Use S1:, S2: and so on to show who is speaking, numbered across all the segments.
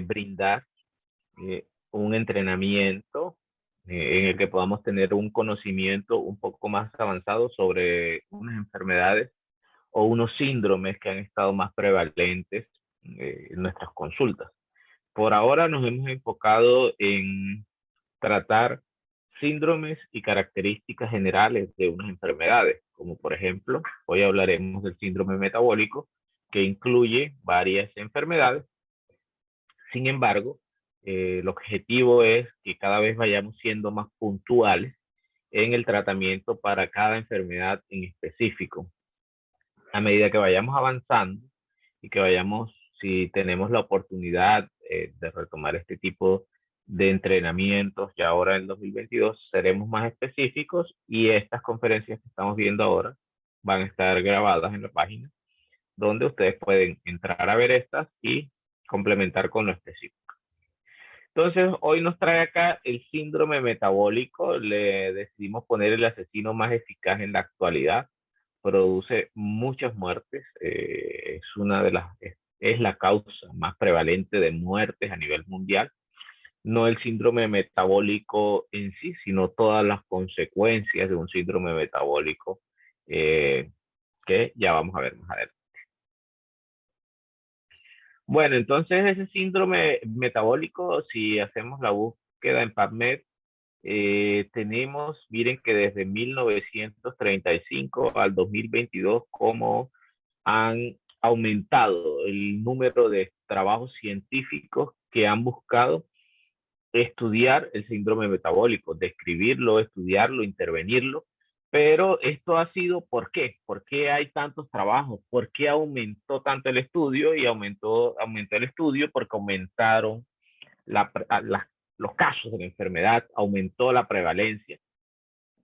S1: brindar un entrenamiento en el que podamos tener un conocimiento un poco más avanzado sobre unas enfermedades o unos síndromes que han estado más prevalentes en nuestras consultas. Por ahora nos hemos enfocado en tratar síndromes y características generales de unas enfermedades, como por ejemplo, hoy hablaremos del síndrome metabólico, que incluye varias enfermedades. Sin embargo, el objetivo es que cada vez vayamos siendo más puntuales en el tratamiento para cada enfermedad en específico. A medida que vayamos avanzando y que vayamos, si tenemos la oportunidad de retomar este tipo de entrenamientos, ya ahora en 2022 seremos más específicos y estas conferencias que estamos viendo ahora van a estar grabadas en la página, donde ustedes pueden entrar a ver estas y complementar con lo específico. Entonces, hoy nos trae acá el síndrome metabólico. Le decidimos poner el asesino más eficaz en la actualidad. Produce muchas muertes. Es una de las, es la causa más prevalente de muertes a nivel mundial. No el síndrome metabólico en sí, sino todas las consecuencias de un síndrome metabólico que ya vamos a ver más adelante. Bueno, entonces ese síndrome metabólico, si hacemos la búsqueda en PubMed, tenemos, miren que desde 1935 al 2022, cómo han aumentado el número de trabajos científicos que han buscado estudiar el síndrome metabólico, describirlo, estudiarlo, intervenirlo. Pero esto ha sido, ¿por qué? ¿Por qué hay tantos trabajos? ¿Por qué aumentó tanto el estudio? Y aumentó el estudio porque aumentaron los casos de la enfermedad, aumentó la prevalencia.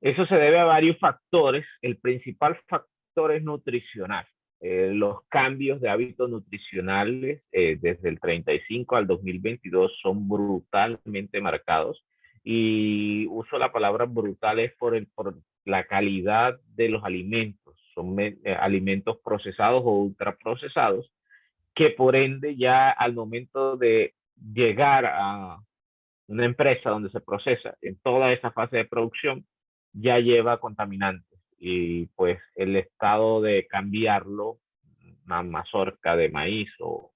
S1: Eso se debe a varios factores. El principal factor es nutricional. Los cambios de hábitos nutricionales desde el 35 al 2022 son brutalmente marcados. Y uso la palabra brutales por la calidad de los alimentos. Son alimentos procesados o ultraprocesados, que por ende ya al momento de llegar a una empresa donde se procesa en toda esa fase de producción, ya lleva contaminantes y pues el estado de cambiarlo, una mazorca de maíz o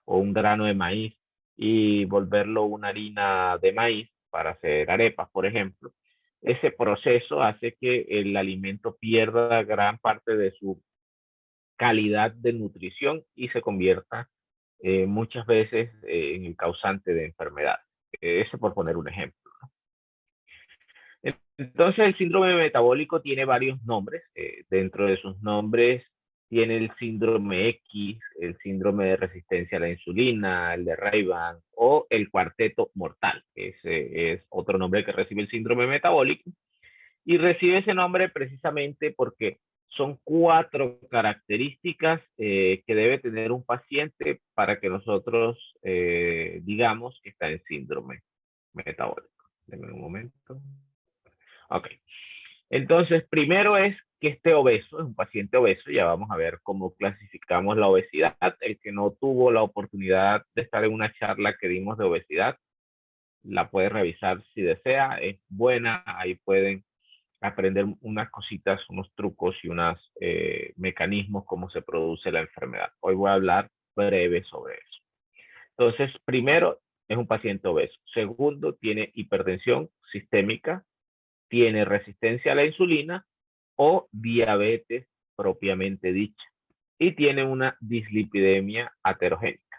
S1: un grano de maíz y volverlo una harina de maíz para hacer arepas, por ejemplo, ese proceso hace que el alimento pierda gran parte de su calidad de nutrición y se convierta muchas veces en el causante de enfermedad. Eso por poner un ejemplo. Entonces, el síndrome metabólico tiene varios nombres. Dentro de sus nombres tiene el síndrome X, el síndrome de resistencia a la insulina, el de Reiban o el cuarteto mortal. Ese es otro nombre que recibe el síndrome metabólico. Y recibe ese nombre precisamente porque son 4 características que debe tener un paciente para que nosotros digamos que está en síndrome metabólico. Denme un momento. Ok. Entonces, primero es que esté obeso, es un paciente obeso. Ya vamos a ver cómo clasificamos la obesidad. El que no tuvo la oportunidad de estar en una charla que dimos de obesidad, la puede revisar si desea. Es buena, ahí pueden aprender unas cositas, unos trucos y unos mecanismos cómo se produce la enfermedad. Hoy voy a hablar breve sobre eso. Entonces, primero, es un paciente obeso. Segundo, tiene hipertensión sistémica, tiene resistencia a la insulina o diabetes propiamente dicha y tiene una dislipidemia aterogénica.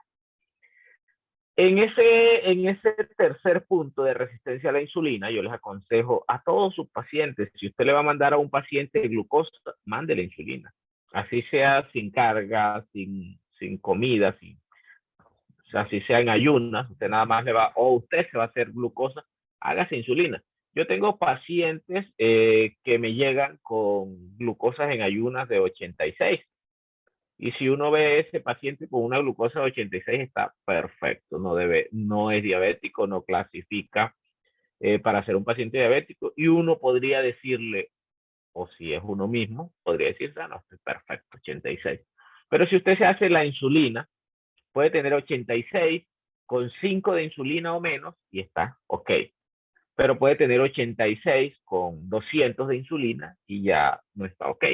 S1: En ese tercer punto de resistencia a la insulina, yo les aconsejo a todos sus pacientes, si usted le va a mandar a un paciente glucosa, mande la insulina. Así sea sin carga, sin comida, o sea, si sea en ayunas, usted nada más le va, o usted se va a hacer glucosa, hágase insulina. Yo tengo pacientes que me llegan con glucosas en ayunas de 86. Y si uno ve a ese paciente con una glucosa de 86, está perfecto. No es diabético, no clasifica para ser un paciente diabético. Y uno podría decirle, o si es uno mismo, podría decirse, no, estoy perfecto, 86. Pero si usted se hace la insulina, puede tener 86 con 5 de insulina o menos y está ok. Pero puede tener 86 con 200 de insulina y ya no está ok.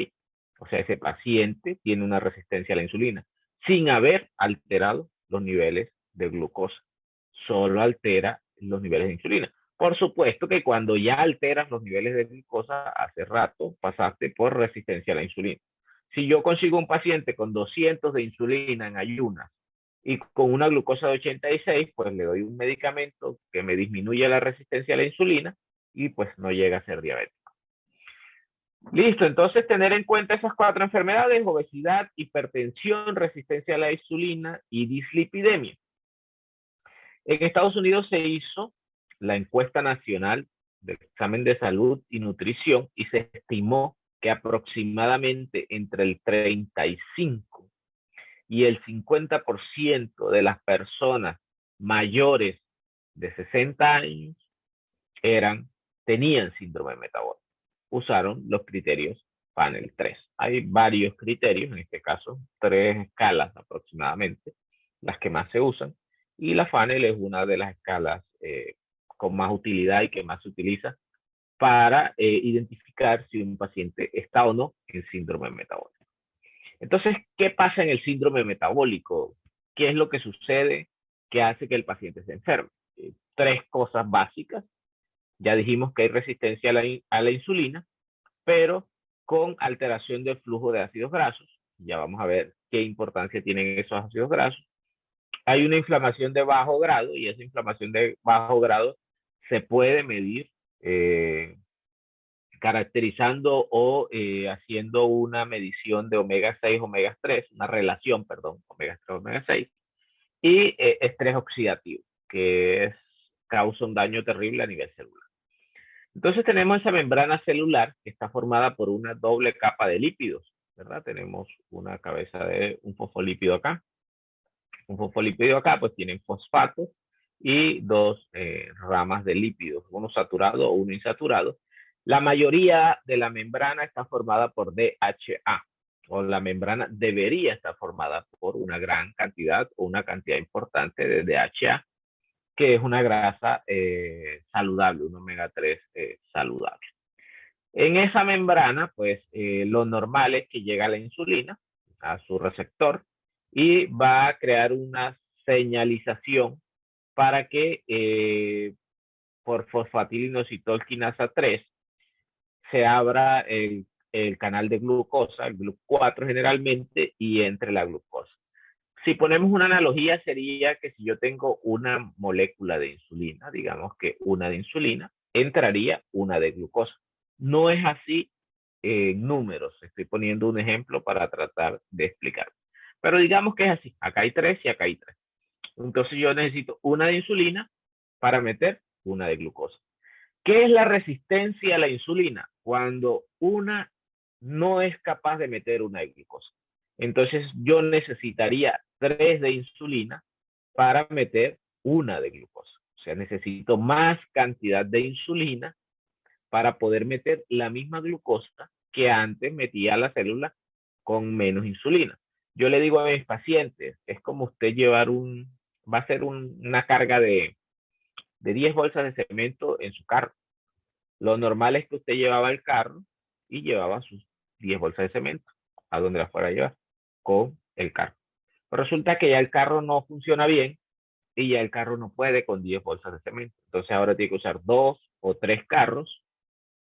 S1: O sea, ese paciente tiene una resistencia a la insulina sin haber alterado los niveles de glucosa. Solo altera los niveles de insulina. Por supuesto que cuando ya alteras los niveles de glucosa, hace rato pasaste por resistencia a la insulina. Si yo consigo un paciente con 200 de insulina en ayunas y con una glucosa de 86, pues le doy un medicamento que me disminuye la resistencia a la insulina y pues no llega a ser diabético. Listo, entonces tener en cuenta esas 4 enfermedades: obesidad, hipertensión, resistencia a la insulina y dislipidemia. En Estados Unidos se hizo la encuesta nacional de examen de salud y nutrición y se estimó que aproximadamente entre el 35 y el 50% de las personas mayores de 60 años tenían síndrome metabólico. Usaron los criterios panel 3. Hay varios criterios, en este caso 3 escalas aproximadamente, las que más se usan, y la FANEL es una de las escalas con más utilidad y que más se utiliza para identificar si un paciente está o no en síndrome metabólico. Entonces, ¿qué pasa en el síndrome metabólico? ¿Qué es lo que sucede que hace que el paciente se enferme? 3 cosas básicas. Ya dijimos que hay resistencia a la insulina, pero con alteración del flujo de ácidos grasos. Ya vamos a ver qué importancia tienen esos ácidos grasos. Hay una inflamación de bajo grado y esa inflamación de bajo grado se puede medir caracterizando o haciendo una medición de omega 6, omega 3, una relación, perdón, omega 3, omega 6, y estrés oxidativo, que causa un daño terrible a nivel celular. Entonces tenemos esa membrana celular que está formada por una doble capa de lípidos, ¿verdad? Tenemos una cabeza de un fosfolípido acá. Un fosfolípido acá pues tienen fosfatos y 2 ramas de lípidos, uno saturado o uno insaturado. La mayoría de la membrana está formada por DHA, o la membrana debería estar formada por una gran cantidad o una cantidad importante de DHA, que es una grasa saludable, un omega 3 saludable. En esa membrana, pues lo normal es que llega la insulina a su receptor y va a crear una señalización para que por fosfatilinositolquinasa 3 se abra el canal de glucosa, el GLUC4 generalmente, y entre la glucosa. Si ponemos una analogía, sería que si yo tengo una molécula de insulina, digamos que una de insulina, entraría una de glucosa. No es así en números, estoy poniendo un ejemplo para tratar de explicar. Pero digamos que es así, acá hay 3 y acá hay 3. Entonces yo necesito una de insulina para meter una de glucosa. ¿Qué es la resistencia a la insulina? Cuando una no es capaz de meter una de glucosa. Entonces yo necesitaría 3 de insulina para meter una de glucosa. O sea, necesito más cantidad de insulina para poder meter la misma glucosa que antes metía a la célula con menos insulina. Yo le digo a mis pacientes, es como usted llevar va a ser una carga de 10 bolsas de cemento en su carro. Lo normal es que usted llevaba el carro y llevaba sus 10 bolsas de cemento a donde las fuera a llevar con el carro. Pero resulta que ya el carro no funciona bien y ya el carro no puede con 10 bolsas de cemento. Entonces ahora tiene que usar 2 o 3 carros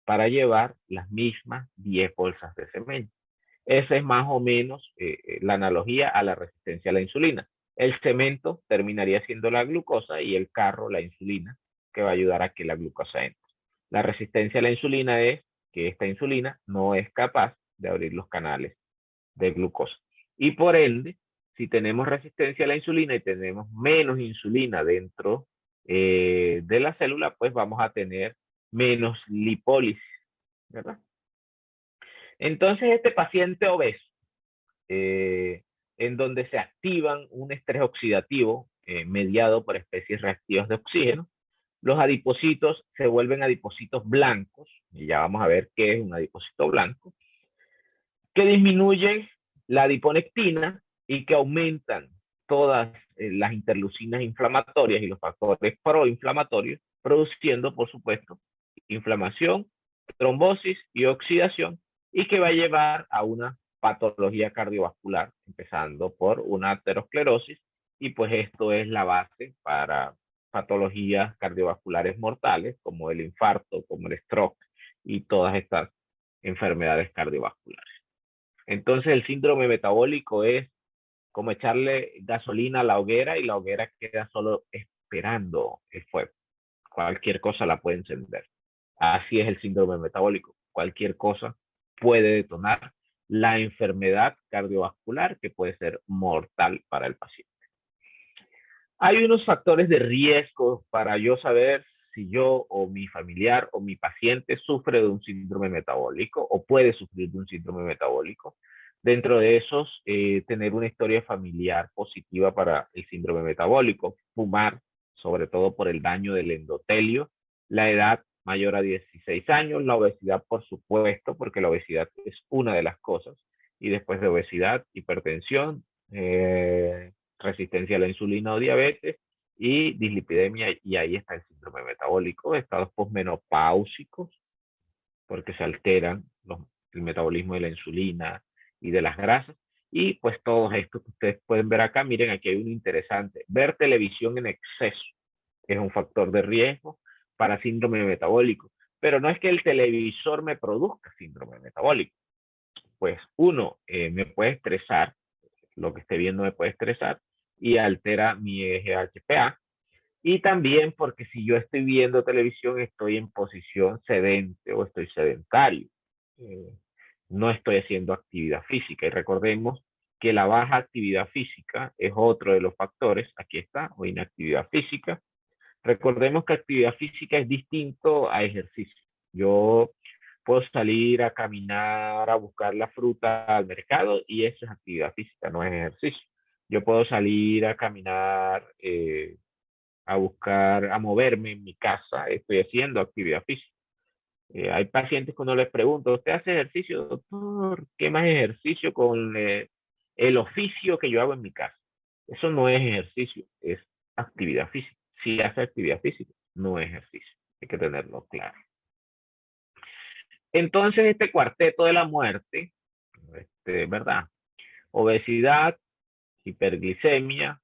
S1: para llevar las mismas 10 bolsas de cemento. Esa es más o menos la analogía a la resistencia a la insulina. El cemento terminaría siendo la glucosa y el carro la insulina, que va a ayudar a que la glucosa entre. La resistencia a la insulina es que esta insulina no es capaz de abrir los canales de glucosa. Y por ende, si tenemos resistencia a la insulina y tenemos menos insulina dentro de la célula, pues vamos a tener menos lipólisis, ¿verdad? Entonces, este paciente obeso, en donde se activan un estrés oxidativo mediado por especies reactivas de oxígeno, los adipocitos se vuelven adipocitos blancos, y ya vamos a ver qué es un adipocito blanco, que disminuyen la adiponectina y que aumentan todas las interleucinas inflamatorias y los factores proinflamatorios, produciendo, por supuesto, inflamación, trombosis y oxidación, y que va a llevar a una patología cardiovascular, empezando por una aterosclerosis, y pues esto es la base para patologías cardiovasculares mortales, como el infarto, como el stroke y todas estas enfermedades cardiovasculares. Entonces el síndrome metabólico es como echarle gasolina a la hoguera y la hoguera queda solo esperando el fuego. Cualquier cosa la puede encender. Así es el síndrome metabólico. Cualquier cosa puede detonar la enfermedad cardiovascular que puede ser mortal para el paciente. Hay unos factores de riesgo para yo saber si yo o mi familiar o mi paciente sufre de un síndrome metabólico o puede sufrir de un síndrome metabólico. Dentro de esos, tener una historia familiar positiva para el síndrome metabólico, fumar, sobre todo por el daño del endotelio, la edad mayor a 16 años, la obesidad, por supuesto, porque la obesidad es una de las cosas, y después de obesidad, hipertensión, resistencia a la insulina o diabetes y dislipidemia, y ahí está el síndrome metabólico, estados posmenopáusicos, porque se alteran el metabolismo de la insulina y de las grasas, y pues todos estos que ustedes pueden ver acá. Miren, aquí hay uno interesante: ver televisión en exceso es un factor de riesgo para síndrome metabólico, pero no es que el televisor me produzca síndrome metabólico. Pues uno, me puede estresar, lo que esté viendo me puede estresar y altera mi eje HPA. Y también porque si yo estoy viendo televisión, estoy en posición sedente o estoy sedentario. No estoy haciendo actividad física. Y recordemos que la baja actividad física es otro de los factores. Aquí está, o inactividad física. Recordemos que actividad física es distinto a ejercicio. Yo puedo salir a caminar, a buscar la fruta al mercado, y eso es actividad física, no es ejercicio. Yo puedo salir a caminar, a buscar, a moverme en mi casa, estoy haciendo actividad física. Hay pacientes que uno les pregunta: ¿usted hace ejercicio, doctor? ¿Qué más ejercicio con el oficio que yo hago en mi casa? Eso no es ejercicio, es actividad física. Si hace actividad física, no es ejercicio. Hay que tenerlo claro. Entonces, este cuarteto de la muerte, ¿verdad? Obesidad, hiperglicemia,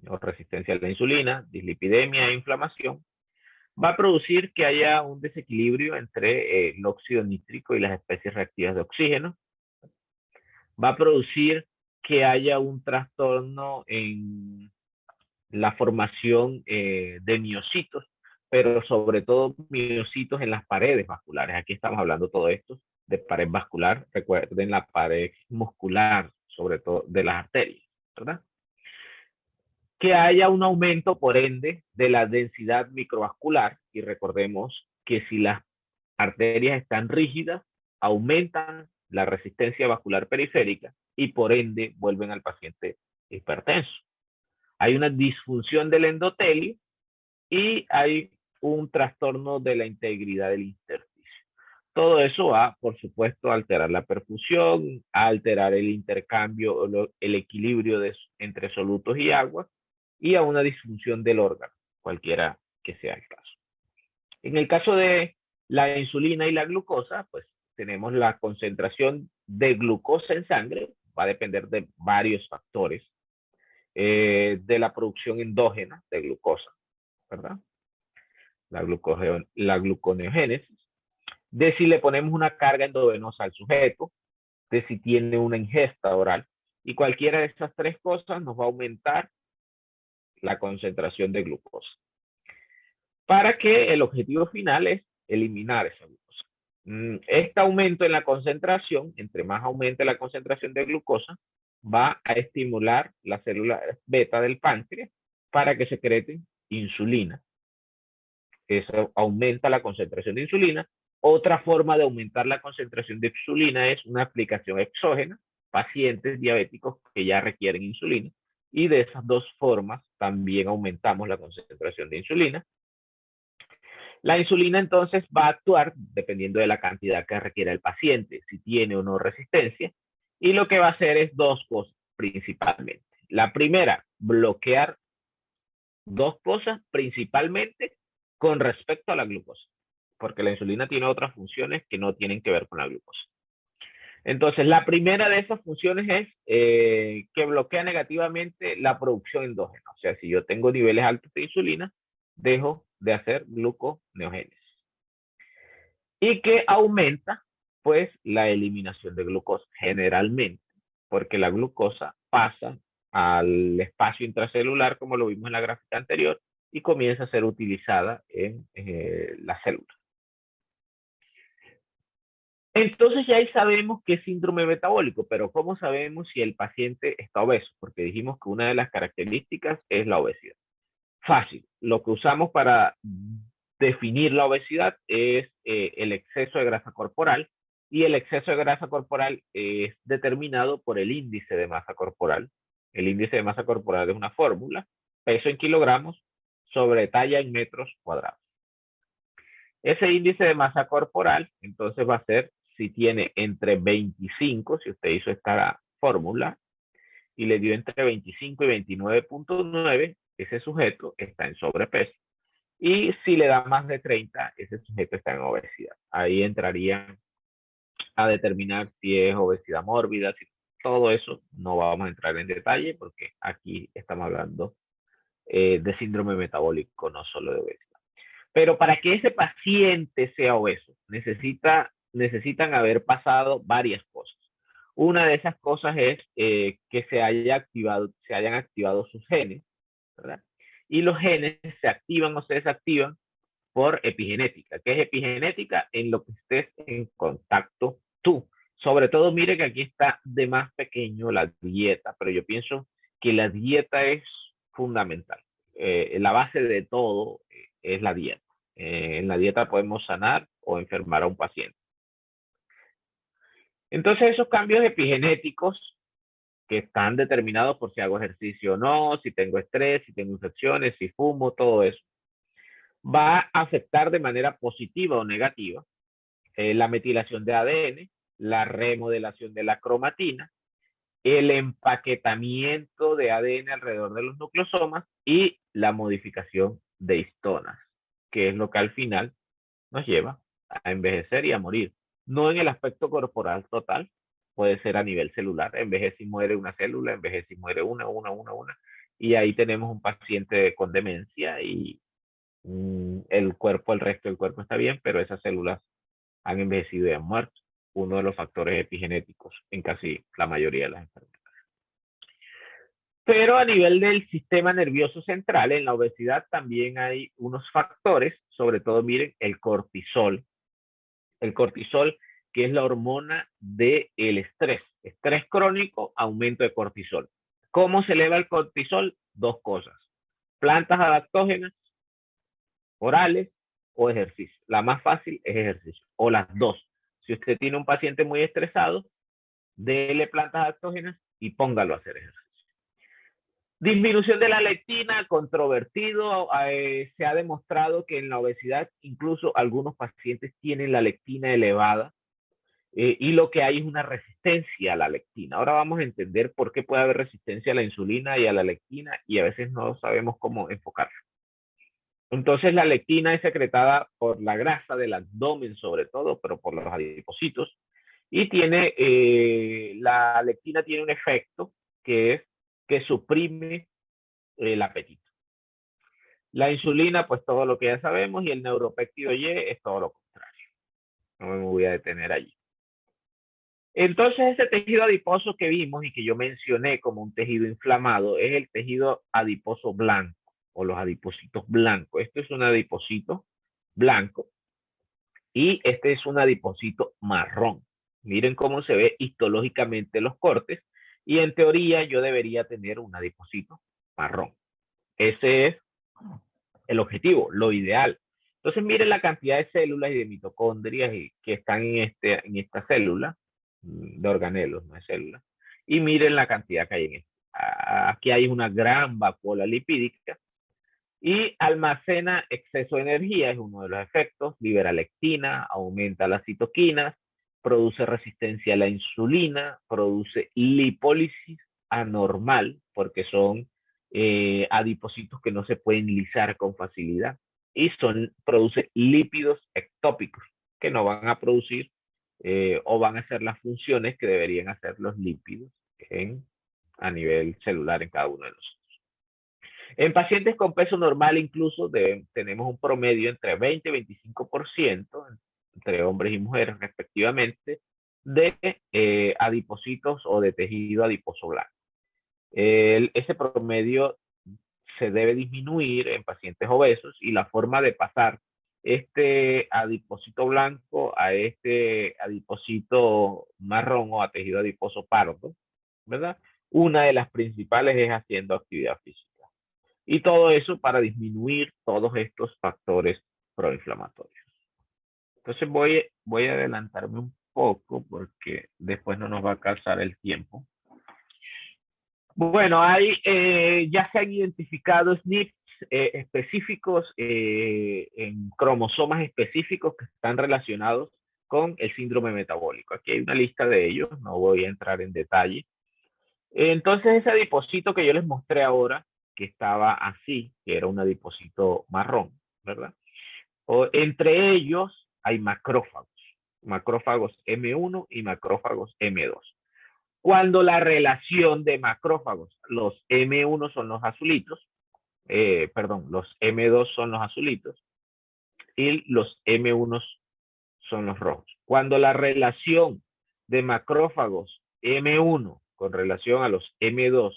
S1: o resistencia a la insulina, dislipidemia e inflamación, va a producir que haya un desequilibrio entre el óxido nítrico y las especies reactivas de oxígeno. Va a producir que haya un trastorno en la formación de miocitos, pero sobre todo miocitos en las paredes vasculares. Aquí estamos hablando todo esto de pared vascular. Recuerden la pared muscular, sobre todo de las arterias, ¿verdad? Que haya un aumento, por ende, de la densidad microvascular, y recordemos que si las arterias están rígidas, aumentan la resistencia vascular periférica y por ende vuelven al paciente hipertenso. Hay una disfunción del endotelio y hay un trastorno de la integridad del intersticio. Todo eso va, por supuesto, a alterar la perfusión, a alterar el intercambio, el equilibrio entre solutos y agua, y a una disfunción del órgano, cualquiera que sea el caso. En el caso de la insulina y la glucosa, pues tenemos la concentración de glucosa en sangre, va a depender de varios factores, de la producción endógena de glucosa, ¿verdad? La gluconeogénesis, de si le ponemos una carga endovenosa al sujeto, de si tiene una ingesta oral, y cualquiera de estas tres cosas nos va a aumentar la concentración de glucosa, para que el objetivo final es eliminar esa glucosa. Este aumento en la concentración, entre más aumente la concentración de glucosa, va a estimular las células beta del páncreas para que secreten insulina. Eso aumenta la concentración de insulina. Otra forma de aumentar la concentración de insulina es una aplicación exógena, pacientes diabéticos que ya requieren insulina, y de esas dos formas también aumentamos la concentración de insulina. La insulina entonces va a actuar dependiendo de la cantidad que requiera el paciente, si tiene o no resistencia, y lo que va a hacer es dos cosas principalmente. La primera, bloquear dos cosas principalmente con respecto a la glucosa, porque la insulina tiene otras funciones que no tienen que ver con la glucosa. Entonces, la primera de esas funciones es que bloquea negativamente la producción endógena. O sea, si yo tengo niveles altos de insulina, dejo de hacer gluconeogénesis. Y que aumenta, pues, la eliminación de glucosa, generalmente, porque la glucosa pasa al espacio intracelular, como lo vimos en la gráfica anterior, y comienza a ser utilizada en la célula. Entonces ya ahí sabemos qué es síndrome metabólico, pero ¿cómo sabemos si el paciente está obeso? Porque dijimos que una de las características es la obesidad. Fácil. Lo que usamos para definir la obesidad es el exceso de grasa corporal, y el exceso de grasa corporal es determinado por el índice de masa corporal. El índice de masa corporal es una fórmula, peso en kilogramos sobre talla en metros cuadrados. Ese índice de masa corporal, entonces va a ser si tiene entre 25, si usted hizo esta fórmula y le dio entre 25 y 29.9, ese sujeto está en sobrepeso. Y si le da más de 30, ese sujeto está en obesidad. Ahí entraría a determinar si es obesidad mórbida, si todo eso no vamos a entrar en detalle porque aquí estamos hablando de síndrome metabólico, no solo de obesidad. Pero para que ese paciente sea obeso, necesitan haber pasado varias cosas. Una de esas cosas es que se hayan activado sus genes, ¿verdad? Y los genes se activan o se desactivan por epigenética. ¿Qué es epigenética? En lo que estés en contacto tú. Sobre todo, mire que aquí está de más pequeño la dieta, pero yo pienso que la dieta es fundamental. La base de todo es la dieta. En la dieta podemos sanar o enfermar a un paciente. Entonces, esos cambios epigenéticos que están determinados por si hago ejercicio o no, si tengo estrés, si tengo infecciones, si fumo, todo eso, va a afectar de manera positiva o negativa la metilación de ADN, la remodelación de la cromatina, el empaquetamiento de ADN alrededor de los nucleosomas y la modificación de histonas, que es lo que al final nos lleva a envejecer y a morir. No en el aspecto corporal total, puede ser a nivel celular. Envejece y muere una célula, envejece y muere una. Y ahí tenemos un paciente con demencia y el resto del cuerpo está bien, pero esas células han envejecido y han muerto. Uno de los factores epigenéticos en casi la mayoría de las enfermedades. Pero a nivel del sistema nervioso central, en la obesidad también hay unos factores, sobre todo miren, el cortisol, que es la hormona del estrés. Estrés crónico, aumento de cortisol. ¿Cómo se eleva el cortisol? Dos cosas. Plantas adaptógenas, orales o ejercicio. La más fácil es ejercicio, o las dos. Si usted tiene un paciente muy estresado, dele plantas adaptógenas y póngalo a hacer ejercicio. Disminución de la leptina, controvertido. Se ha demostrado que en la obesidad incluso algunos pacientes tienen la leptina elevada y lo que hay es una resistencia a la leptina. Ahora vamos a entender por qué puede haber resistencia a la insulina y a la leptina y a veces no sabemos cómo enfocarlo. Entonces la leptina es secretada por la grasa del abdomen sobre todo, pero por los adipocitos. Y la leptina tiene un efecto que es que suprime el apetito. La insulina, pues todo lo que ya sabemos, y el neuropéptido Y es todo lo contrario. No me voy a detener allí. Entonces ese tejido adiposo que vimos y que yo mencioné como un tejido inflamado es el tejido adiposo blanco o los adipocitos blancos. Este es un adipocito blanco y este es un adipocito marrón. Miren cómo se ve histológicamente los cortes y en teoría yo debería tener un adipocito marrón. Ese es el objetivo, lo ideal. Entonces miren la cantidad de células y de mitocondrias que están en esta célula, de organelos, no es célula, y miren la cantidad que hay en esto. Aquí hay una gran vacuola lipídica y almacena exceso de energía, es uno de los efectos, libera lectina, aumenta las citoquinas, produce resistencia a la insulina, produce lipólisis anormal porque son adipocitos que no se pueden lisar con facilidad y producen lípidos ectópicos que no van a producir o van a hacer las funciones que deberían hacer los lípidos a nivel celular en cada uno de nosotros. En pacientes con peso normal incluso tenemos un promedio entre 20 y 25% entre hombres y mujeres respectivamente de adipocitos o de tejido adiposo blanco. Ese promedio se debe disminuir en pacientes obesos y la forma de pasar este adipocito blanco a este adipocito marrón o a tejido adiposo pardo, ¿verdad? Una de las principales es haciendo actividad física. Y todo eso para disminuir todos estos factores proinflamatorios. Entonces voy a adelantarme un poco porque después no nos va a alcanzar el tiempo. Bueno, ya se han identificado SNPs específicos en cromosomas específicos que están relacionados con el síndrome metabólico. Aquí hay una lista de ellos, no voy a entrar en detalle. Entonces ese adipocito que yo les mostré ahora, que estaba así, que era un adipocito marrón, ¿verdad? Entre ellos hay macrófagos M1 y macrófagos M2. Cuando la relación de macrófagos, los M1 son los azulitos, los M2 son los azulitos y los M1 son los rojos. Cuando la relación de macrófagos M1 con relación a los M2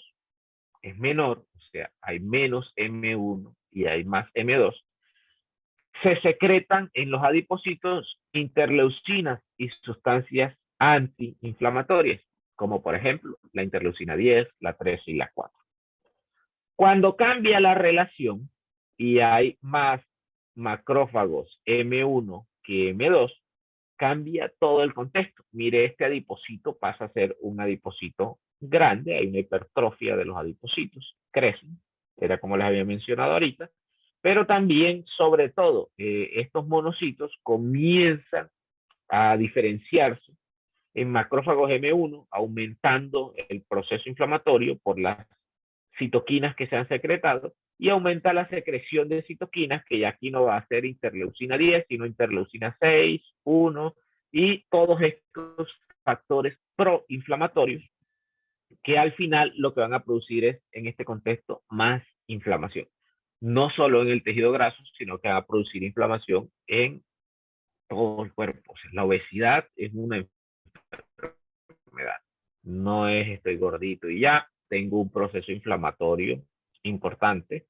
S1: es menor, o sea, hay menos M1 y hay más M2, se secretan en los adipocitos interleucinas y sustancias antiinflamatorias, como por ejemplo la interleucina 10, la 13 y la 4. Cuando cambia la relación y hay más macrófagos M1 que M2, cambia todo el contexto. Mire, este adipocito pasa a ser un adipocito grande, hay una hipertrofia de los adipocitos, crecen, era como les había mencionado ahorita, pero también, sobre todo, estos monocitos comienzan a diferenciarse en macrófagos M1, aumentando el proceso inflamatorio por las citoquinas que se han secretado y aumenta la secreción de citoquinas, que ya aquí no va a ser interleucina 10, sino interleucina 6, 1 y todos estos factores proinflamatorios que al final lo que van a producir es, en este contexto, más inflamación. No solo en el tejido graso, sino que va a producir inflamación en todo el cuerpo. O sea, la obesidad es una enfermedad. No es estoy gordito y ya tengo un proceso inflamatorio importante.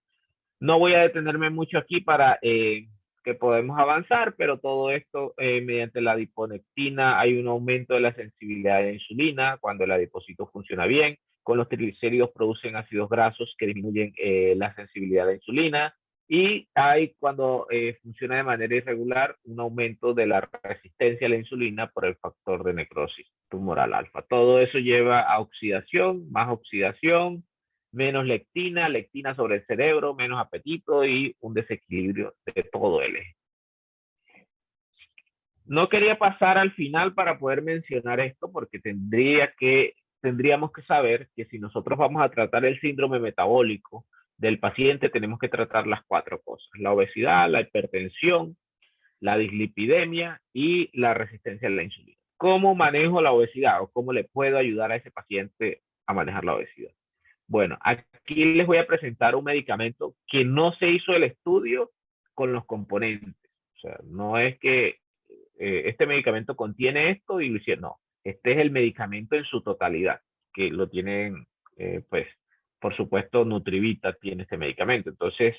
S1: No voy a detenerme mucho aquí para que podamos avanzar, pero todo esto mediante la adiponectina hay un aumento de la sensibilidad de la insulina cuando el adipocito funciona bien. Con los triglicéridos producen ácidos grasos que disminuyen la sensibilidad de la insulina. Y hay, cuando funciona de manera irregular, un aumento de la resistencia a la insulina por el factor de necrosis tumoral alfa. Todo eso lleva a oxidación, más oxidación, menos lectina, lectina sobre el cerebro, menos apetito y un desequilibrio de todo el eje. No quería pasar al final para poder mencionar esto porque tendríamos que saber que si nosotros vamos a tratar el síndrome metabólico del paciente, tenemos que tratar las 4 cosas: la obesidad, la hipertensión, la dislipidemia y la resistencia a la insulina. ¿Cómo manejo la obesidad o cómo le puedo ayudar a ese paciente a manejar la obesidad? Bueno, aquí les voy a presentar un medicamento que no se hizo el estudio con los componentes. O sea, no es que este medicamento contiene esto y lo hicieron. No, este es el medicamento en su totalidad, que lo tienen, pues, por supuesto, Nutrivita tiene este medicamento. Entonces,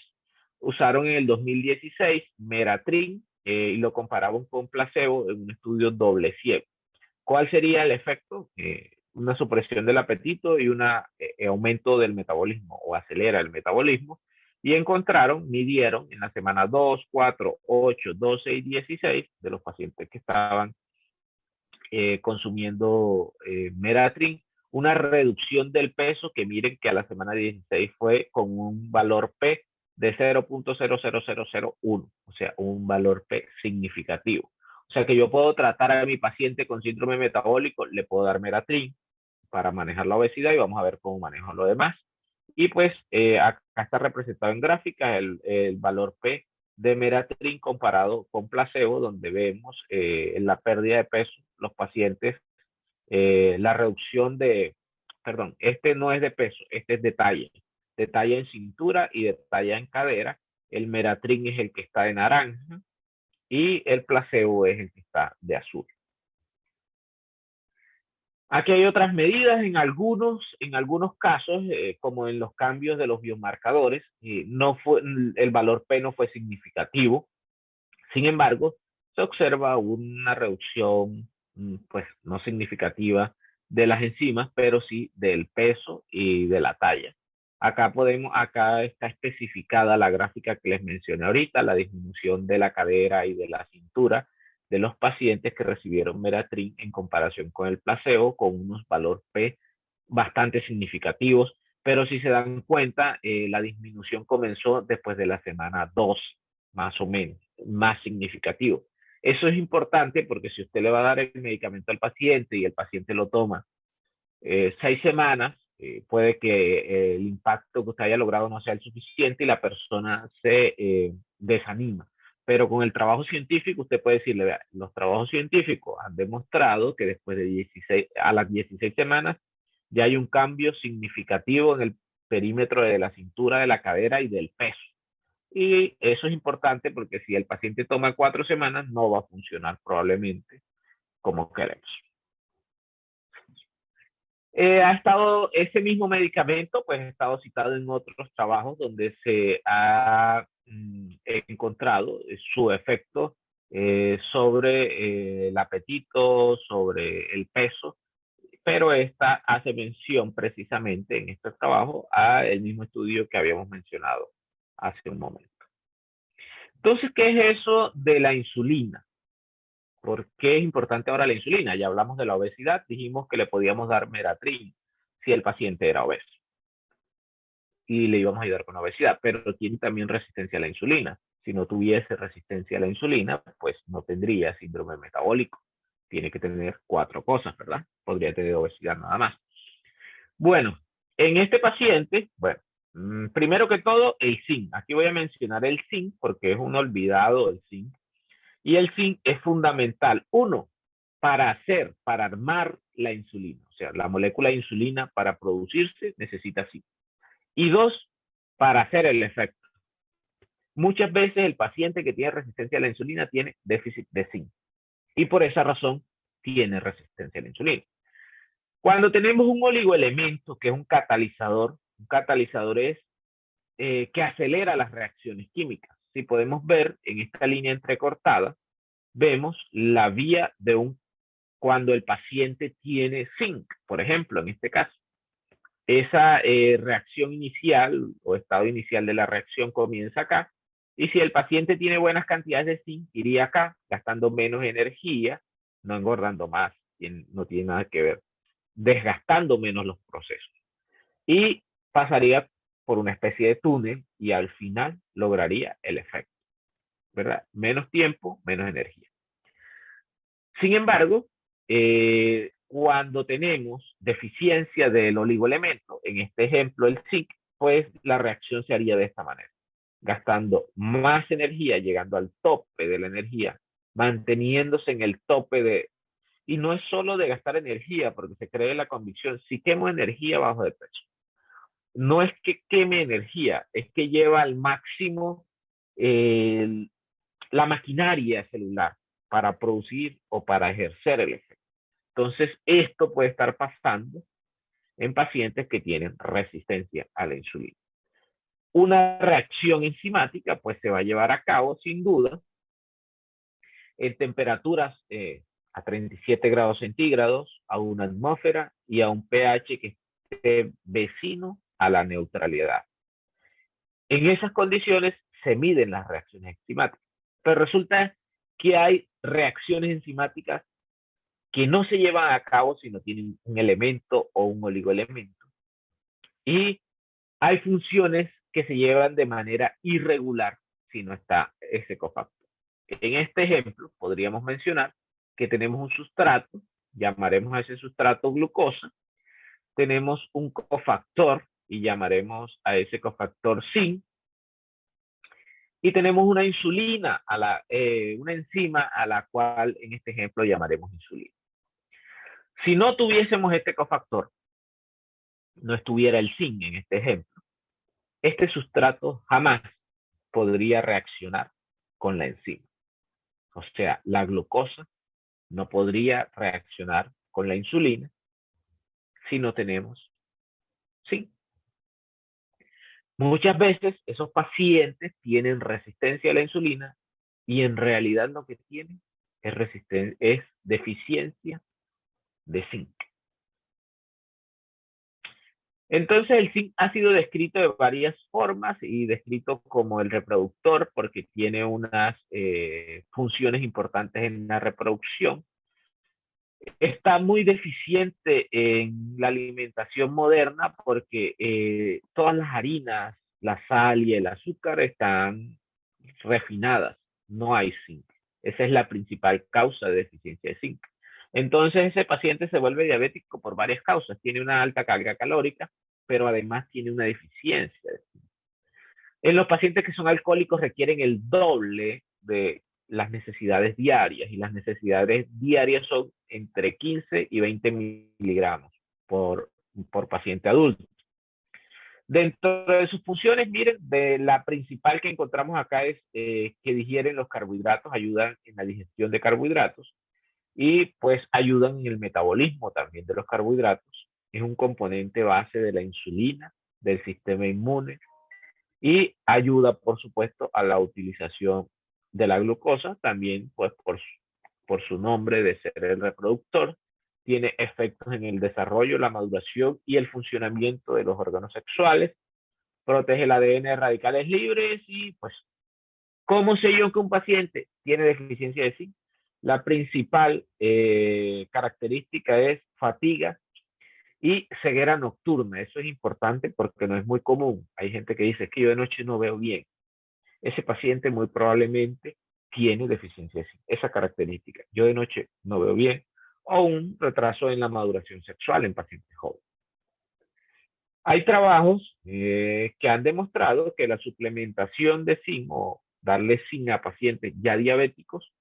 S1: usaron en el 2016 Meratrin y lo comparaban con placebo en un estudio doble ciego. ¿Cuál sería el efecto? Una supresión del apetito y un aumento del metabolismo o acelera el metabolismo. Y midieron en la semana 2, 4, 8, 12 y 16 de los pacientes que estaban consumiendo Meratrin, una reducción del peso que miren que a la semana 16 fue con un valor P de 0.00001, o sea, un valor P significativo. O sea que yo puedo tratar a mi paciente con síndrome metabólico, le puedo dar Meratrin, para manejar la obesidad y vamos a ver cómo manejo lo demás. Y pues acá está representado en gráfica el valor P de Meratrin comparado con placebo, donde vemos la pérdida de peso, los pacientes, la reducción de, perdón, este no es de peso, este es de talla en cintura y de talla en cadera. El Meratrin es el que está de naranja y el placebo es el que está de azul. Aquí hay otras medidas en algunos casos, como en los cambios de los biomarcadores, el valor P no fue significativo. Sin embargo, se observa una reducción, pues no significativa de las enzimas, pero sí del peso y de la talla. Acá está especificada la gráfica que les mencioné ahorita, la disminución de la cadera y de la cintura de los pacientes que recibieron Meratrin en comparación con el placebo, con unos valores P bastante significativos, pero si se dan cuenta, la disminución comenzó después de la semana 2, más o menos, más significativo. Eso es importante porque si usted le va a dar el medicamento al paciente y el paciente lo toma 6 semanas, puede que el impacto que usted haya logrado no sea el suficiente y la persona se desanima. Pero con el trabajo científico, usted puede decirle, vea, los trabajos científicos han demostrado que después de a las 16 semanas ya hay un cambio significativo en el perímetro de la cintura, de la cadera y del peso. Y eso es importante porque si el paciente toma 4 semanas, no va a funcionar probablemente como queremos. Ese mismo medicamento, pues ha estado citado en otros trabajos donde se ha encontrado su efecto sobre el apetito, sobre el peso, pero esta hace mención precisamente en este trabajo al mismo estudio que habíamos mencionado hace un momento. Entonces, ¿qué es eso de la insulina? ¿Por qué es importante ahora la insulina? Ya hablamos de la obesidad, dijimos que le podíamos dar Meratrin si el paciente era obeso y le íbamos a ayudar con la obesidad, pero tiene también resistencia a la insulina. Si no tuviese resistencia a la insulina, pues no tendría síndrome metabólico. Tiene que tener 4 cosas, ¿verdad? Podría tener obesidad nada más. Bueno, en este paciente, bueno, primero que todo, el zinc. Aquí voy a mencionar el zinc porque es un olvidado el zinc. Y el zinc es fundamental, uno, para armar la insulina. O sea, la molécula de insulina para producirse necesita zinc. Y dos, para hacer el efecto. Muchas veces el paciente que tiene resistencia a la insulina tiene déficit de zinc. Y por esa razón tiene resistencia a la insulina. Cuando tenemos un oligoelemento que es un catalizador es que acelera las reacciones químicas. Si podemos ver en esta línea entrecortada, vemos la vía de cuando el paciente tiene zinc, por ejemplo, en este caso. Esa reacción inicial o estado inicial de la reacción comienza acá. Y si el paciente tiene buenas cantidades de zinc, iría acá, gastando menos energía, no engordando más, no tiene nada que ver, desgastando menos los procesos. Y pasaría por una especie de túnel y al final lograría el efecto, ¿verdad? Menos tiempo, menos energía. Sin embargo, cuando tenemos deficiencia del oligoelemento, en este ejemplo el zinc, pues la reacción se haría de esta manera, gastando más energía, llegando al tope de la energía, manteniéndose en el tope de... Y no es solo de gastar energía, porque se cree la convicción, si quemo energía bajo de peso. No es que queme energía, es que lleva al máximo la maquinaria celular para producir o para ejercer el efecto. Entonces, esto puede estar pasando en pacientes que tienen resistencia a la insulina. Una reacción enzimática, pues se va a llevar a cabo, sin duda, en temperaturas a 37 grados centígrados, a una atmósfera y a un pH que esté vecino a la neutralidad. En esas condiciones se miden las reacciones enzimáticas, pero resulta que hay reacciones enzimáticas que no se llevan a cabo si no tienen un elemento o un oligoelemento. Y hay funciones que se llevan de manera irregular si no está ese cofactor. En este ejemplo, podríamos mencionar que tenemos un sustrato, llamaremos a ese sustrato glucosa, tenemos un cofactor y llamaremos a ese cofactor zinc. Y tenemos una insulina, una enzima a la cual en este ejemplo llamaremos insulina. Si no tuviésemos este cofactor, no estuviera el zinc en este ejemplo, este sustrato jamás podría reaccionar con la enzima. O sea, la glucosa no podría reaccionar con la insulina si no tenemos zinc. Muchas veces esos pacientes tienen resistencia a la insulina y en realidad lo que tienen es deficiencia de zinc. Entonces el zinc ha sido descrito de varias formas y descrito como el reproductor porque tiene unas funciones importantes en la reproducción. Está muy deficiente en la alimentación moderna porque todas las harinas, la sal y el azúcar están refinadas, no hay zinc. Esa es la principal causa de deficiencia de zinc. Entonces ese paciente se vuelve diabético por varias causas. Tiene una alta carga calórica, pero además tiene una deficiencia de zinc. En los pacientes que son alcohólicos requieren el doble de las necesidades diarias y las necesidades diarias son entre 15 y 20 miligramos por paciente adulto. Dentro de sus funciones, miren, de la principal que encontramos acá es que digieren los carbohidratos, ayudan en la digestión de carbohidratos y pues ayudan en el metabolismo también de los carbohidratos. Es un componente base de la insulina, del sistema inmune y ayuda, por supuesto, a la utilización de la glucosa, también pues por su nombre de ser el reproductor, tiene efectos en el desarrollo, la maduración y el funcionamiento de los órganos sexuales, protege el ADN de radicales libres y pues, ¿cómo sé yo que un paciente tiene deficiencia de zinc? La principal característica es fatiga y ceguera nocturna. Eso es importante porque no es muy común. Hay gente que dice que yo de noche no veo bien. Ese paciente muy probablemente tiene deficiencia de zinc. Esa característica. Yo de noche no veo bien. O un retraso en la maduración sexual en pacientes jóvenes. Hay trabajos que han demostrado que la suplementación de zinc o darle zinc a pacientes ya diabéticos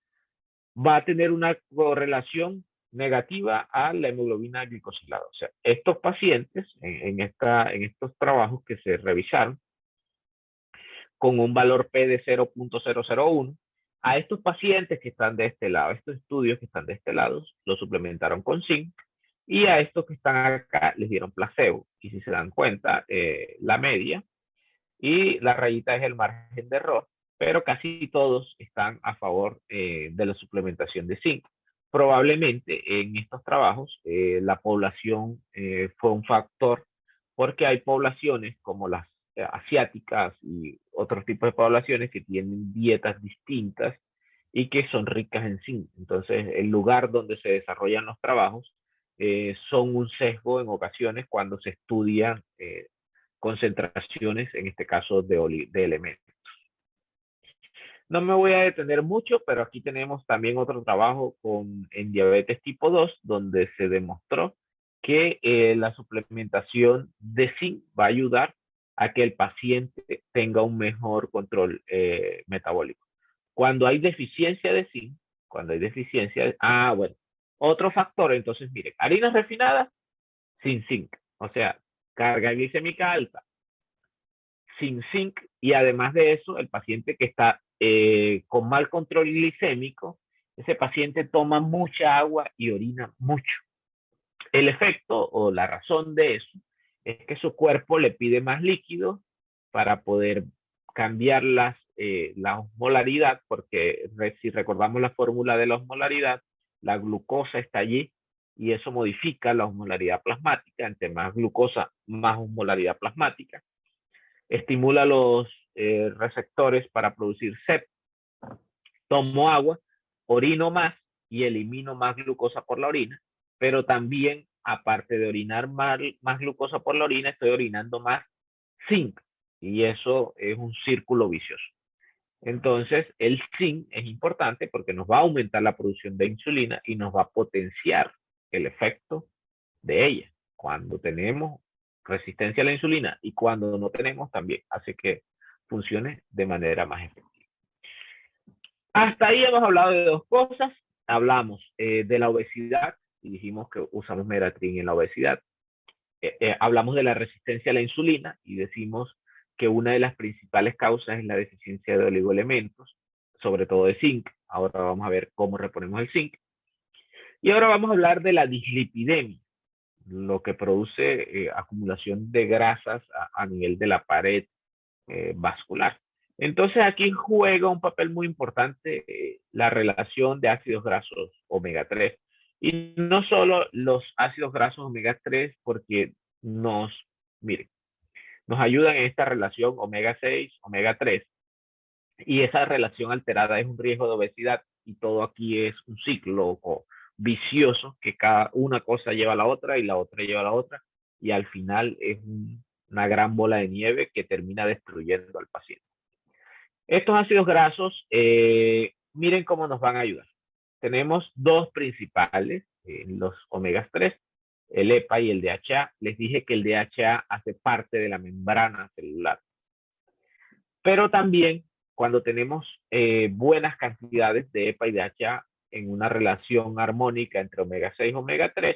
S1: va a tener una correlación negativa a la hemoglobina glicosilada. O sea, estos pacientes en estos trabajos que se revisaron con un valor P de 0.001, a estos pacientes que están de este lado, estos estudios que están de este lado, lo suplementaron con zinc y a estos que están acá les dieron placebo. Y si se dan cuenta, la media y la rayita es el margen de error, pero casi todos están a favor de la suplementación de zinc. Probablemente en estos trabajos la población fue un factor porque hay poblaciones como las asiáticas y otros tipos de poblaciones que tienen dietas distintas y que son ricas en zinc. Entonces, el lugar donde se desarrollan los trabajos son un sesgo en ocasiones cuando se estudian concentraciones, en este caso de elementos. No me voy a detener mucho, pero aquí tenemos también otro trabajo en diabetes tipo 2, donde se demostró que la suplementación de zinc va a ayudar a que el paciente tenga un mejor control metabólico. Cuando hay deficiencia de zinc, bueno, otro factor, entonces miren, harinas refinadas sin zinc, o sea, carga glicémica alta, sin zinc y además de eso, el paciente que está con mal control glicémico, ese paciente toma mucha agua y orina mucho. El efecto o la razón de eso es que su cuerpo le pide más líquido para poder cambiar la osmolaridad, porque si recordamos la fórmula de la osmolaridad, la glucosa está allí y eso modifica la osmolaridad plasmática. Entre más glucosa, más osmolaridad plasmática. Estimula los receptores para producir sed. Tomo agua, orino más y elimino más glucosa por la orina, pero también, aparte de orinar más glucosa por la orina, estoy orinando más zinc y eso es un círculo vicioso. Entonces, el zinc es importante porque nos va a aumentar la producción de insulina y nos va a potenciar el efecto de ella. cuando tenemos resistencia a la insulina y cuando no tenemos también hace que funcione de manera más efectiva. Hasta ahí hemos hablado de dos cosas. Hablamos de la obesidad y dijimos que usamos Meratrin en la obesidad. Hablamos de la resistencia a la insulina y decimos que una de las principales causas es la deficiencia de oligoelementos, sobre todo de zinc. Ahora vamos a ver cómo reponemos el zinc. Y ahora vamos a hablar de la dislipidemia, lo que produce acumulación de grasas a nivel de la pared vascular. Entonces aquí juega un papel muy importante la relación de ácidos grasos omega 3. Y no solo los ácidos grasos omega 3 porque miren, nos ayudan en esta relación omega 6, omega 3. Y esa relación alterada es un riesgo de obesidad y todo aquí es un ciclo vicioso que cada una cosa lleva a la otra y la otra lleva a la otra y al final es una gran bola de nieve que termina destruyendo al paciente. Estos ácidos grasos, miren cómo nos van a ayudar. Tenemos dos principales, los omegas 3, el EPA y el DHA. Les dije que el DHA hace parte de la membrana celular. Pero también cuando tenemos buenas cantidades de EPA y DHA en una relación armónica entre omega 6 y omega 3,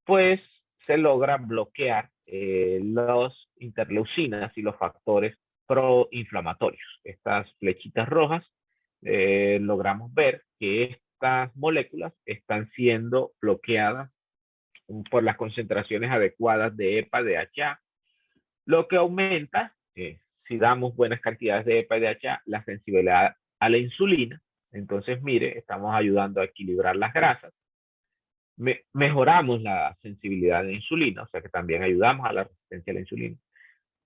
S1: pues se logra bloquear las interleucinas y los factores proinflamatorios. Estas flechitas rojas, logramos ver que estas moléculas están siendo bloqueadas por las concentraciones adecuadas de EPA, DHA, lo que aumenta, si damos buenas cantidades de EPA y DHA, la sensibilidad a la insulina. Entonces, mire, estamos ayudando a equilibrar las grasas. Mejoramos la sensibilidad a la insulina, o sea que también ayudamos a la resistencia a la insulina.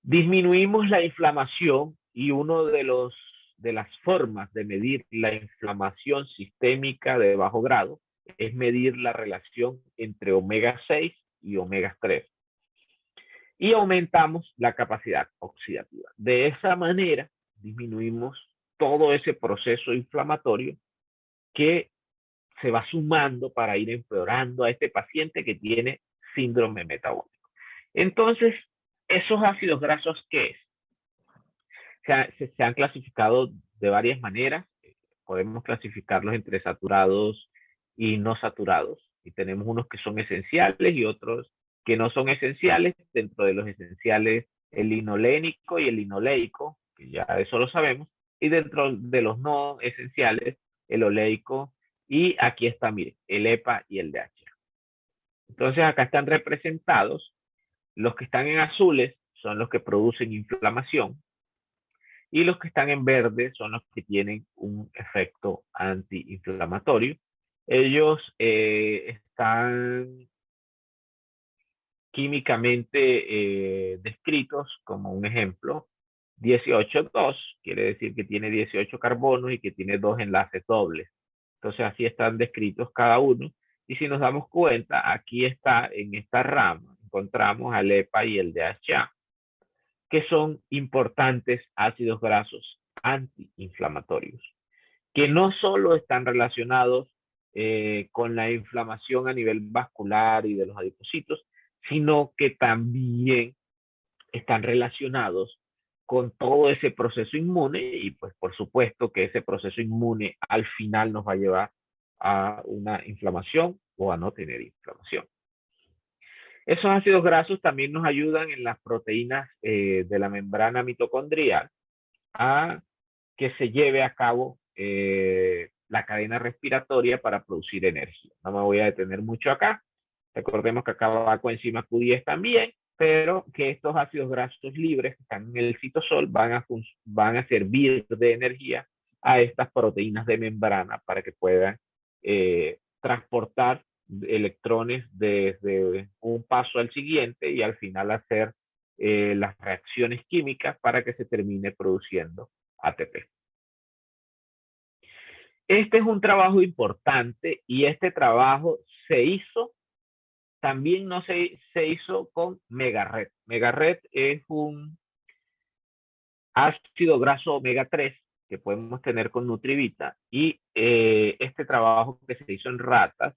S1: Disminuimos la inflamación y uno de las formas de medir la inflamación sistémica de bajo grado es medir la relación entre omega 6 y omega 3. Y aumentamos la capacidad oxidativa. De esa manera disminuimos todo ese proceso inflamatorio que se va sumando para ir empeorando a este paciente que tiene síndrome metabólico. Entonces, esos ácidos grasos, ¿qué es? Se han clasificado de varias maneras. Podemos clasificarlos entre saturados y no saturados. Y tenemos unos que son esenciales y otros que no son esenciales. Dentro de los esenciales, el linolénico y el linoleico, que ya eso lo sabemos. Y dentro de los no esenciales, el oleico. Y aquí está, miren, el EPA y el DHA. Entonces acá están representados. Los que están en azules son los que producen inflamación. Y los que están en verde son los que tienen un efecto antiinflamatorio. Ellos están químicamente descritos como un ejemplo. 18,2 quiere decir que tiene 18 carbonos y que tiene 2 enlaces dobles. Entonces así están descritos cada uno. Y si nos damos cuenta, aquí está en esta rama, encontramos al EPA y el DHA, que son importantes ácidos grasos antiinflamatorios, que no solo están relacionados con la inflamación a nivel vascular y de los adipocitos, sino que también están relacionados con todo ese proceso inmune y pues por supuesto que ese proceso inmune al final nos va a llevar a una inflamación o a no tener inflamación. Esos ácidos grasos también nos ayudan en las proteínas de la membrana mitocondrial a que se lleve a cabo la cadena respiratoria para producir energía. No me voy a detener mucho acá. Recordemos que acá va coenzima Q10 también, pero que estos ácidos grasos libres que están en el citosol van a servir de energía a estas proteínas de membrana para que puedan transportar electrones desde un paso al siguiente y al final hacer las reacciones químicas para que se termine produciendo ATP. Este es un trabajo importante y este trabajo se hizo, también no se hizo con Megaret. Megaret es un ácido graso omega 3 que podemos tener con Nutrivita y este trabajo que se hizo en ratas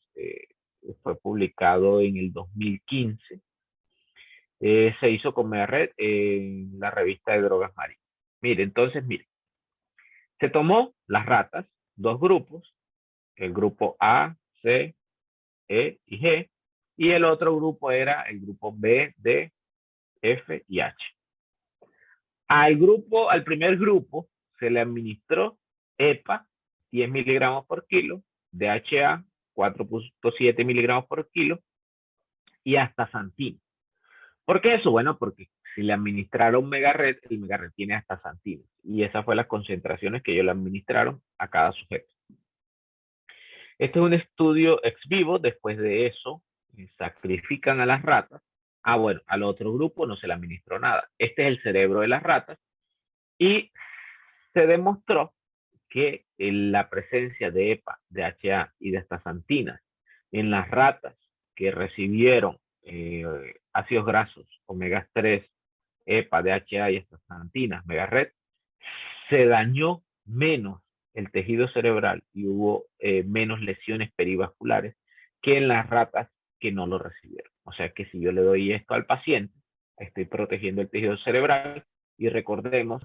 S1: fue publicado en el 2015 Se hizo con Megared en la revista de drogas marinas. Mire, entonces, mire, se tomó las ratas, dos grupos, el grupo A, C, E y G, y el otro grupo era el grupo B, D, F y H. Al primer grupo se le administró EPA, 10 miligramos por kilo, DHA, 4.7 miligramos por kilo, y astaxantina. ¿Por qué eso? Bueno, porque si le administraron Megared, el Megared tiene astaxantina. Y esas fueron las concentraciones que ellos le administraron a cada sujeto. Este es un estudio ex vivo. Después de eso, sacrifican a las ratas. Bueno, al otro grupo no se le administró nada. Este es el cerebro de las ratas. Y se demostró que la presencia de EPA, de DHA y de astaxantinas en las ratas que recibieron ácidos grasos omega 3, EPA, DHA y astaxantinas, Megared, se dañó menos el tejido cerebral y hubo menos lesiones perivasculares que en las ratas que no lo recibieron. O sea que si yo le doy esto al paciente, estoy protegiendo el tejido cerebral y recordemos